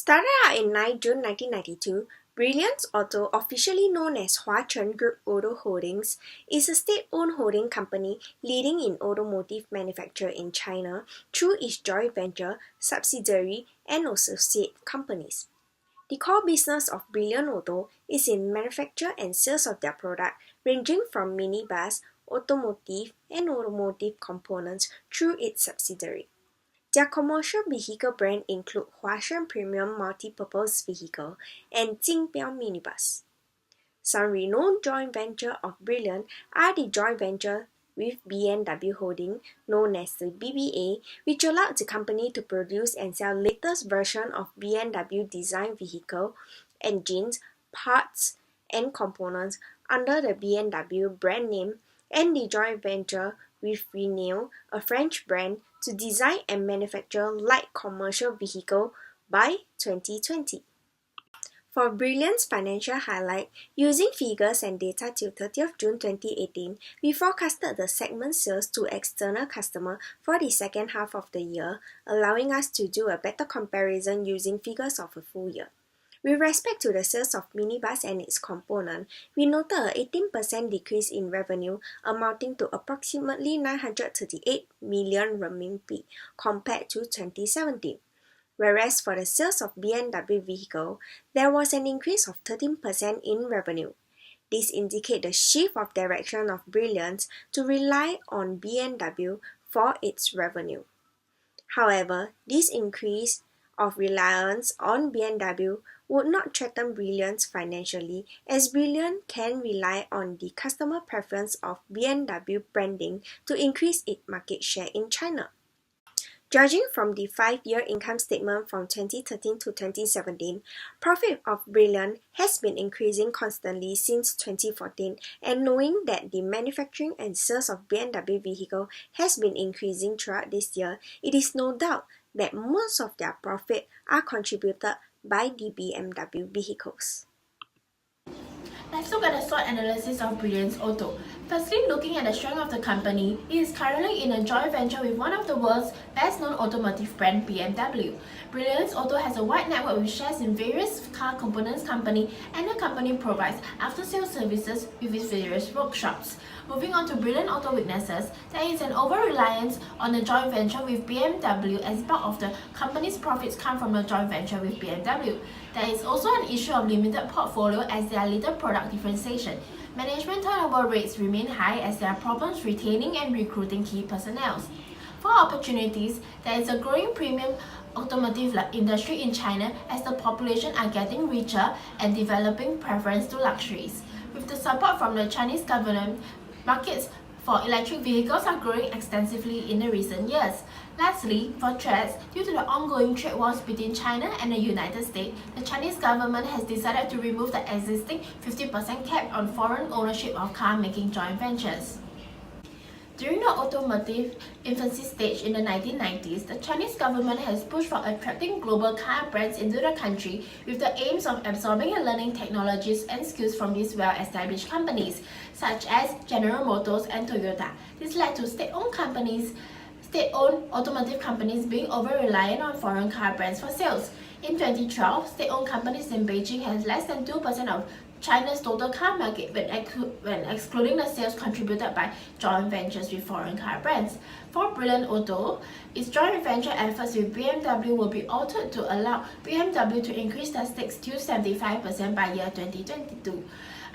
Started out in 9 June 1992, Brilliance Auto, officially known as Huacheng Group Auto Holdings, is a state-owned holding company leading in automotive manufacture in China through its joint venture, subsidiary, and associate companies. The core business of Brilliance Auto is in manufacture and sales of their product ranging from minibus, automotive, and automotive components through its subsidiary. Their commercial vehicle brand include Huasheng Premium Multi-Purpose Vehicle and Jingbiao Minibus. Some renowned joint ventures of Brilliant are the joint venture with B&W Holding, known as the BBA, which allowed the company to produce and sell latest version of B&W design vehicle, engines, parts, and components under the B&W brand name, and the joint venture with Renault, a French brand, to design and manufacture light commercial vehicle by 2020. For Brilliant's financial highlight, using figures and data till 30th June 2018, we forecasted the segment sales to external customers for the second half of the year, allowing us to do a better comparison using figures of a full year. With respect to the sales of minibus and its component, we noted an 18% decrease in revenue amounting to approximately 938 million renminbi compared to 2017. Whereas for the sales of B&W vehicle, there was an increase of 13% in revenue. This indicates the shift of direction of Brilliance to rely on B&W for its revenue. However, this increase of reliance on B&W would not threaten Brilliance financially, as Brilliant can rely on the customer preference of B&W branding to increase its market share in China. Judging from the 5-year income statement from 2013 to 2017, profit of Brilliant has been increasing constantly since 2014, and knowing that the manufacturing and sales of B&W vehicle has been increasing throughout this year, it is no doubt that most of their profit are contributed by the BMW vehicles. Let's look at a short analysis of Brilliance Auto. Firstly, looking at the strength of the company, it is currently in a joint venture with one of the world's best-known automotive brand, BMW. Brilliance Auto has a wide network with shares in various car components company, and the company provides after-sales services with its various workshops. Moving on to Brilliance Auto weaknesses, there is an over-reliance on the joint venture with BMW, as bulk of the company's profits come from the joint venture with BMW. There is also an issue of limited portfolio as there are little product differentiation. Management turnover rates remain high as there are problems retaining and recruiting key personnel. For opportunities, there is a growing premium automotive industry in China as the population are getting richer and developing preference to luxuries. With the support from the Chinese government, markets for electric vehicles are growing extensively in the recent years. Lastly, for threats, due to the ongoing trade wars between China and the United States, the Chinese government has decided to remove the existing 50% cap on foreign ownership of car-making joint ventures. During the automotive infancy stage in the 1990s, the Chinese government has pushed for attracting global car brands into the country with the aims of absorbing and learning technologies and skills from these well-established companies, such as General Motors and Toyota. This led to state-owned automotive companies being over-reliant on foreign car brands for sales. In 2012, state-owned companies in Beijing had less than 2% of China's total car market when excluding the sales contributed by joint ventures with foreign car brands. For Brilliance Auto, its joint venture efforts with BMW will be altered to allow BMW to increase their stakes to 75% by year 2022.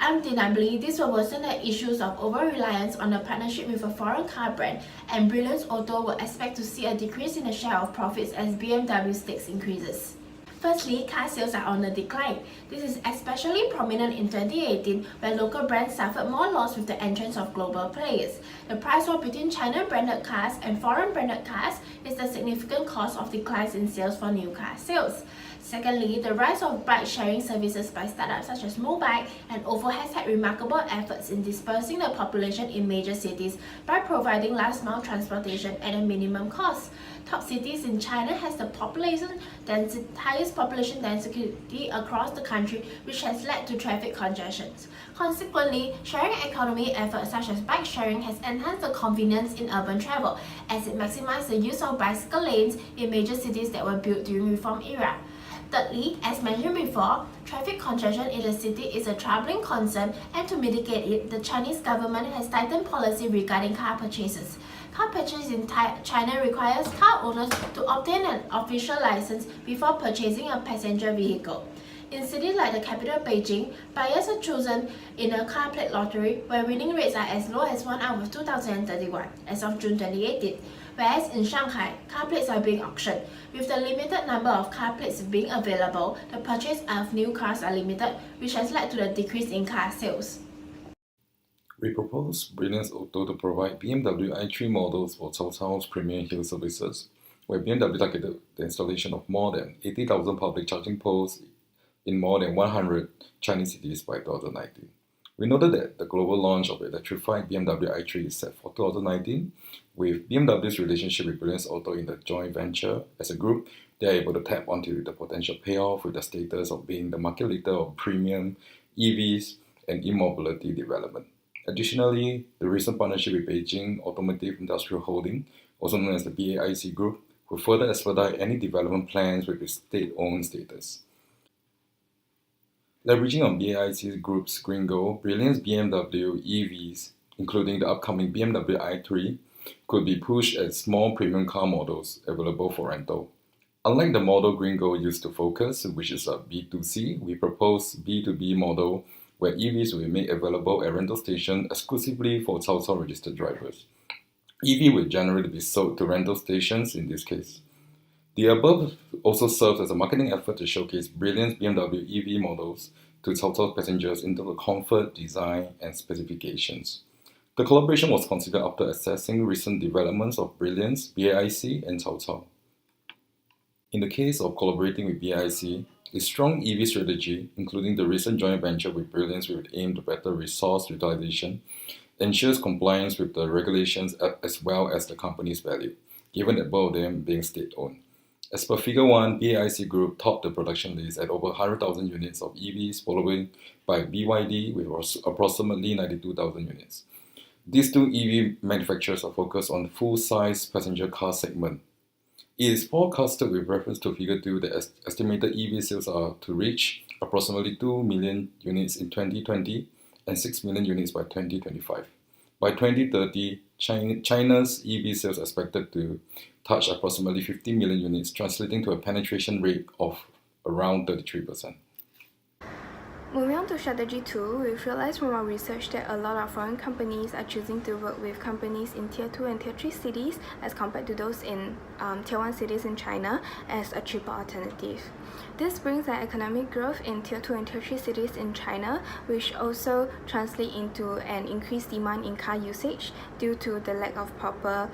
Undeniably, this will worsen the issues of over-reliance on a partnership with a foreign car brand, and Brilliance Auto will expect to see a decrease in the share of profits as BMW stakes increases. Firstly, car sales are on the decline. This is especially prominent in 2018, where local brands suffered more loss with the entrance of global players. The price war between China-branded cars and foreign-branded cars is the significant cause of declines in sales for new car sales. Secondly, the rise of bike-sharing services by startups such as Mobike and OVO has had remarkable efforts in dispersing the population in major cities by providing last-mile transportation at a minimum cost. Top cities in China has the highest population density across the country, which has led to traffic congestions. Consequently, sharing economy efforts such as bike sharing has enhanced the convenience in urban travel, as it maximized the use of bicycle lanes in major cities that were built during Reform era. Thirdly, as mentioned before, traffic congestion in the city is a troubling concern, and to mitigate it, the Chinese government has tightened policy regarding car purchases. Car purchase in China requires car owners to obtain an official license before purchasing a passenger vehicle. In cities like the capital Beijing, buyers are chosen in a car plate lottery where winning rates are as low as 1 out of 2031 as of June 2018. Whereas in Shanghai, car plates are being auctioned. With the limited number of car plates being available, the purchase of new cars are limited, which has led to the decrease in car sales. We propose Brilliance Auto to provide BMW i3 models for Cao Cao's Premier Hill services, where BMW targeted the installation of more than 80,000 public charging posts in more than 100 Chinese cities by 2019. We noted that the global launch of the electrified BMW i3 is set for 2019. With BMW's relationship with Brilliance Auto in the joint venture, as a group, they are able to tap onto the potential payoff with the status of being the market leader of premium EVs and e-mobility development. Additionally, the recent partnership with Beijing Automotive Industrial Holding, also known as the BAIC Group, will further expedite any development plans with its state-owned status. Leveraging on BAIC Group's green goal, Brilliance BMW EVs, including the upcoming BMW i3, could be pushed as small premium car models available for rental. Unlike the model green goal used to Focus, which is a B2C, we propose B2B model where EVs will be made available at rental stations exclusively for Cao Cao registered drivers. EV will generally be sold to rental stations in this case. The above also serves as a marketing effort to showcase Brilliance BMW EV models to Cao Cao passengers in terms of comfort, design, and specifications. The collaboration was considered after assessing recent developments of Brilliance, BAIC, and Cao Cao. In the case of collaborating with BAIC, a strong EV strategy, including the recent joint venture with Brilliance with aim to better resource utilization, ensures compliance with the regulations as well as the company's value, given that both of them being state-owned. As per Figure 1, BAIC Group topped the production list at over 100,000 units of EVs, followed by BYD with approximately 92,000 units. These two EV manufacturers are focused on the full-size passenger car segment. It is forecasted with reference to Figure 2 that estimated EV sales are to reach approximately 2 million units in 2020 and 6 million units by 2025. By 2030, China's EV sales are expected to touch approximately 50 million units, translating to a penetration rate of around 33%. Moving on to strategy 2, we've realized from our research that a lot of foreign companies are choosing to work with companies in Tier 2 and Tier 3 cities as compared to those in Tier 1 cities in China as a cheaper alternative. This brings an economic growth in Tier 2 and Tier 3 cities in China, which also translate into an increased demand in car usage due to the lack of proper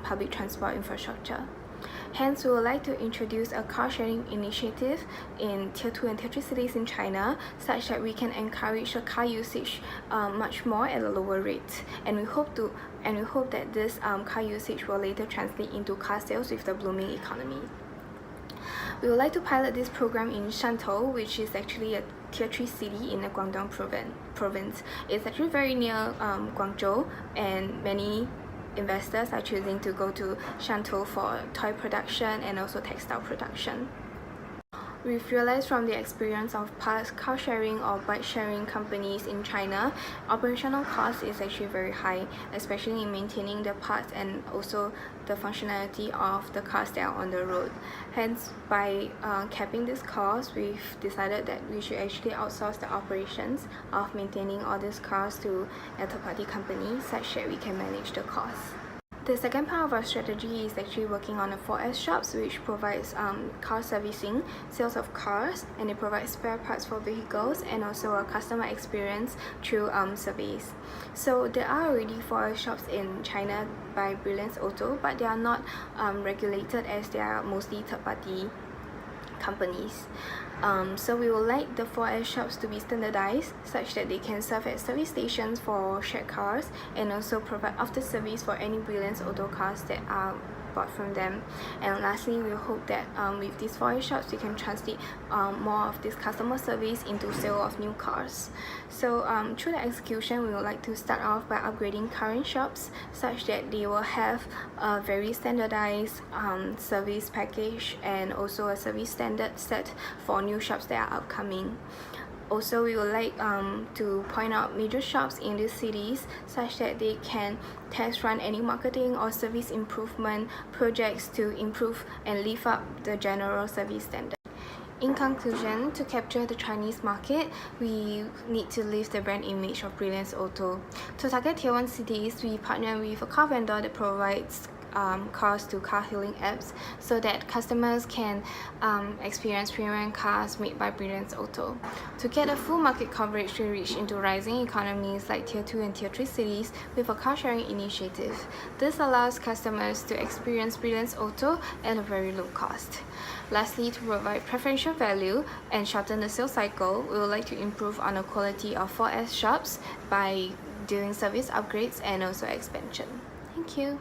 public transport infrastructure. Hence, we would like to introduce a car-sharing initiative in Tier 2 and Tier 3 cities in China, such that we can encourage the car usage much more at a lower rate. And we hope that this car usage will later translate into car sales with the blooming economy. We would like to pilot this program in Shantou, which is actually a Tier 3 city in the Guangdong province. It's actually very near Guangzhou, and many investors are choosing to go to Shantou for toy production and also textile production. We've realized from the experience of past car sharing or bike sharing companies in China, operational cost is actually very high, especially in maintaining the parts and also the functionality of the cars that are on the road. Hence, by capping this cost, we've decided that we should actually outsource the operations of maintaining all these cars to a third-party company such that we can manage the costs. The second part of our strategy is actually working on the 4S shops, which provides car servicing, sales of cars, and it provides spare parts for vehicles and also a customer experience through surveys. So there are already 4S shops in China by Brilliance Auto, but they are not regulated as they are mostly third-party companies. So we would like the 4S shops to be standardized such that they can serve as service stations for shared cars and also provide after service for any Brilliance Auto cars that are bought from them. And lastly, we hope that with these 4 shops, we can translate more of this customer service into sale of new cars. So through the execution, we would like to start off by upgrading current shops such that they will have a very standardized service package and also a service standard set for new shops that are upcoming. Also, we would like to point out major shops in these cities such that they can test run any marketing or service improvement projects to improve and lift up the general service standard. In conclusion, to capture the Chinese market, we need to lift the brand image of Brilliance Auto. To target Tier 1 cities, we partner with a car vendor that provides cars to car hailing apps so that customers can experience premium cars made by Brilliance Auto. To get a full market coverage, we reach into rising economies like Tier 2 and Tier 3 cities with a car sharing initiative. This allows customers to experience Brilliance Auto at a very low cost. Lastly, to provide preferential value and shorten the sales cycle, we would like to improve on the quality of 4S shops by doing service upgrades and also expansion. Thank you.